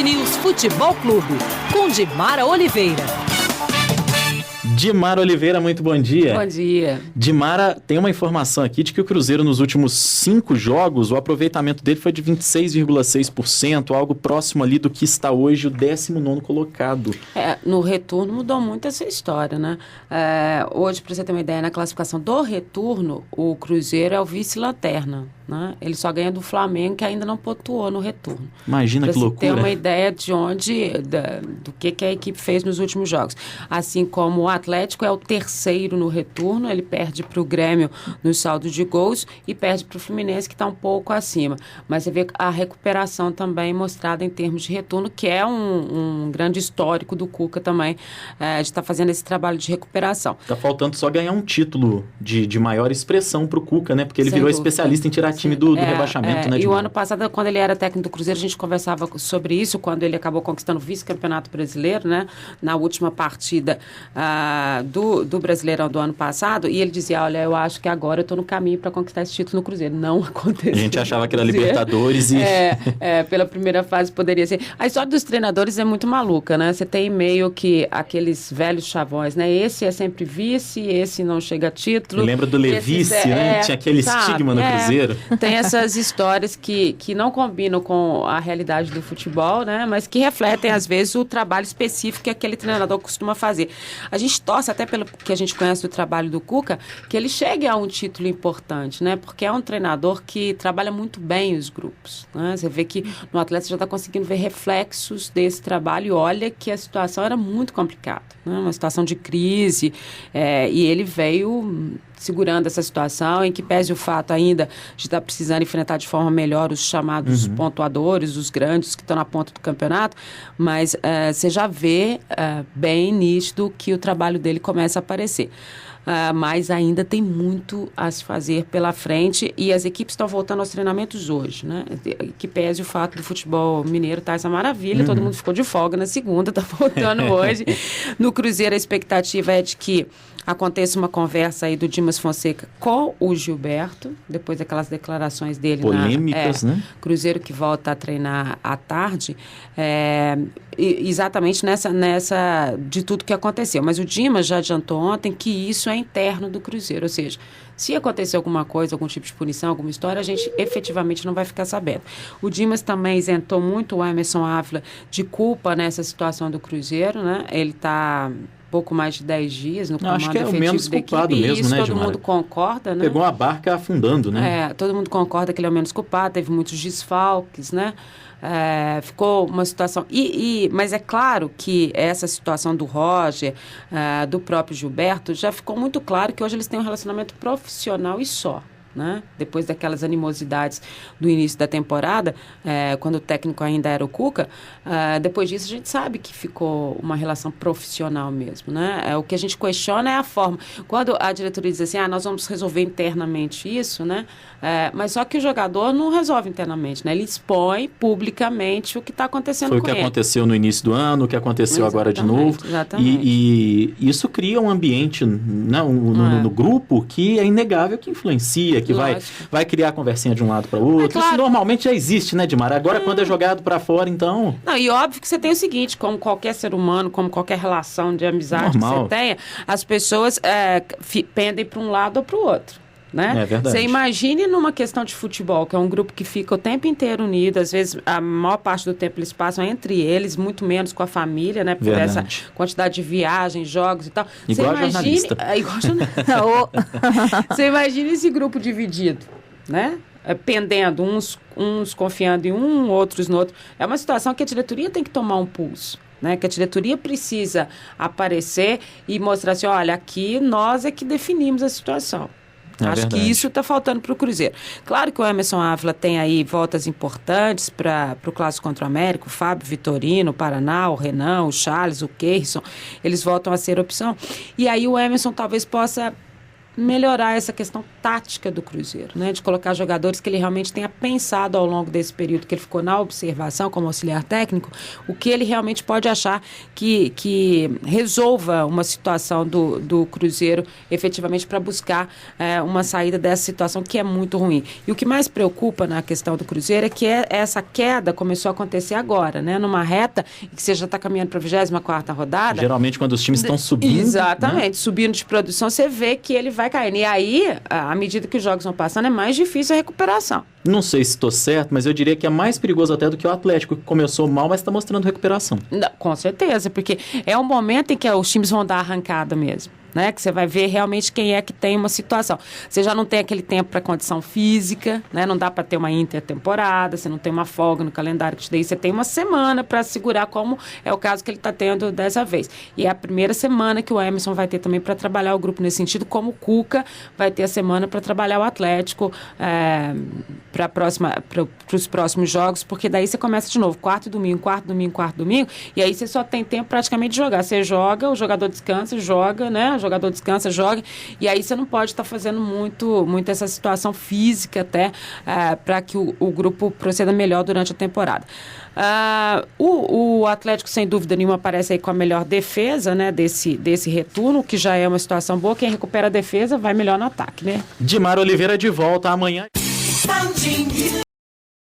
News Futebol Clube, com Dimara Oliveira. Dimara Oliveira, muito bom dia. Bom dia. Dimara, tem uma informação aqui de que o Cruzeiro nos últimos 5 jogos, o aproveitamento dele foi de 26,6%, algo próximo ali do que está hoje o 19º colocado. No retorno mudou muito essa história, né? Hoje, para você ter uma ideia, na classificação do retorno, o Cruzeiro é o vice-lanterna, né? Ele só ganha do Flamengo, que ainda não pontuou no retorno. Imagina pra que loucura. Ter uma ideia de do que a equipe fez nos últimos jogos. Assim como o Atlético é o terceiro no retorno, ele perde para o Grêmio no saldo de gols e perde para o Fluminense, que está um pouco acima. Mas você vê a recuperação também mostrada em termos de retorno, que é um grande histórico do Cuca também, de estar fazendo esse trabalho de recuperação. Está faltando só ganhar um título de maior expressão para o Cuca, né? Porque ele virou especialista em tirar time do rebaixamento, né? E o ano passado, quando ele era técnico do Cruzeiro, a gente conversava sobre isso, quando ele acabou conquistando o vice-campeonato brasileiro, né? Na última partida do Brasileirão do ano passado, e ele dizia, olha, eu acho que agora eu estou no caminho para conquistar esse título no Cruzeiro. Não aconteceu. A gente achava que era Libertadores e... pela primeira fase poderia ser. A história dos treinadores é muito maluca, né? Você tem meio que aqueles velhos chavões, né? Esse é sempre vice, esse não chega a título. Lembra do Levice, né? Tinha aquele estigma no Cruzeiro. Tem essas histórias que não combinam com a realidade do futebol, né? Mas que refletem, às vezes, o trabalho específico que aquele treinador costuma fazer. A gente torce, até pelo que a gente conhece do trabalho do Cuca, que ele chegue a um título importante, né? Porque é um treinador que trabalha muito bem os grupos, né? Você vê que no Atlético já está conseguindo ver reflexos desse trabalho e olha que a situação era muito complicada, né? Uma situação de crise, e ele veio segurando essa situação, em que pese o fato ainda de estar precisando enfrentar de forma melhor os chamados pontuadores, os grandes que estão na ponta do campeonato, mas você já vê bem nítido que o trabalho dele começa a aparecer. Mas ainda tem muito a se fazer pela frente e as equipes estão voltando aos treinamentos hoje, né? Que pese o fato do futebol mineiro estar essa maravilha, todo mundo ficou de folga na segunda, está voltando hoje. No Cruzeiro a expectativa é de que aconteça uma conversa aí do Dimas Fonseca com o Gilberto, depois daquelas declarações dele polêmicas, né? Cruzeiro que volta a treinar à tarde, exatamente nessa de tudo que aconteceu. Mas o Dimas já adiantou ontem que isso é interno do Cruzeiro, ou seja, se acontecer alguma coisa, algum tipo de punição, alguma história, a gente efetivamente não vai ficar sabendo. O Dimas também isentou muito o Emerson Ávila de culpa nessa situação do Cruzeiro, né? Ele está pouco mais de 10 dias no comando acho que é o efetivo menos da culpado equipe, mesmo, isso né, todo Dimara? mundo concorda, né? Pegou a barca afundando, né? Todo mundo concorda que ele é o menos culpado, teve muitos desfalques, né? Ficou uma situação... Mas é claro que essa situação do Roger, do próprio Gilberto, já ficou muito claro que hoje eles têm um relacionamento profissional e só. Né? Depois daquelas animosidades do início da temporada, quando o técnico ainda era o Cuca, depois disso a gente sabe que ficou uma relação profissional mesmo, né? O que a gente questiona é a forma. Quando a diretoria diz assim, nós vamos resolver internamente isso, né? Mas só que o jogador não resolve internamente, né? Ele expõe publicamente o que está acontecendo com ele. Foi o que aconteceu no início do ano, o que aconteceu agora de novo. Exatamente. E isso cria um ambiente no grupo que é inegável que influencia, que vai criar conversinha de um lado para o outro. Claro. Isso normalmente já existe, né, Dimara? Agora, quando é jogado para fora, então... Não, e óbvio que você tem o seguinte, como qualquer ser humano, como qualquer relação de amizade que você tenha, as pessoas pendem para um lado ou para o outro. Né? É verdade. Você imagine numa questão de futebol, que é um grupo que fica o tempo inteiro unido, às vezes a maior parte do tempo eles passam entre eles, muito menos com a família, né? Por essa quantidade de viagens, jogos e tal. Igual jornalista. Igual jornalista. Você imagina esse grupo dividido, né? Pendendo, uns confiando em um, outros no outro. É uma situação que a diretoria tem que tomar um pulso. Né, que a diretoria precisa aparecer e mostrar assim, olha, aqui nós é que definimos a situação. Acho que isso está faltando para o Cruzeiro. Claro que o Emerson Ávila tem aí voltas importantes para o clássico contra o América, o Fábio Vitorino, o Paraná, o Renan, o Charles, o Keirson, eles voltam a ser opção. E aí o Emerson talvez possa melhorar essa questão tática do Cruzeiro, né? De colocar jogadores que ele realmente tenha pensado ao longo desse período que ele ficou na observação como auxiliar técnico, o que ele realmente pode achar que resolva uma situação do Cruzeiro efetivamente para buscar uma saída dessa situação que é muito ruim. E o que mais preocupa na questão do Cruzeiro é que essa queda começou a acontecer agora, né? Numa reta que você já está caminhando para a 24ª rodada. Geralmente quando os times estão subindo. Exatamente, né? Subindo de produção, você vê que ele vai caindo. E aí, à medida que os jogos vão passando, é mais difícil a recuperação. Não sei se estou certo, mas eu diria que é mais perigoso até do que o Atlético, que começou mal, mas está mostrando recuperação. Não, com certeza, porque é um momento em que os times vão dar arrancada mesmo. Né? Que você vai ver realmente quem é que tem uma situação. Você já não tem aquele tempo para condição física, né? Não dá para ter uma intertemporada, você não tem uma folga no calendário que te dê, você tem uma semana para segurar, como é o caso que ele está tendo dessa vez. E é a primeira semana que o Emerson vai ter também para trabalhar o grupo nesse sentido, como o Cuca vai ter a semana para trabalhar o Atlético para os próximos jogos, porque daí você começa de novo, quarto domingo, e aí você só tem tempo praticamente de jogar. Você joga, o jogador descansa, joga, né? O jogador descansa, joga, e aí você não pode estar fazendo muito essa situação física até para que o grupo proceda melhor durante a temporada. O Atlético, sem dúvida nenhuma, aparece aí com a melhor defesa, né, desse retorno, que já é uma situação boa. Quem recupera a defesa vai melhor no ataque, né? Dimar Oliveira de volta amanhã.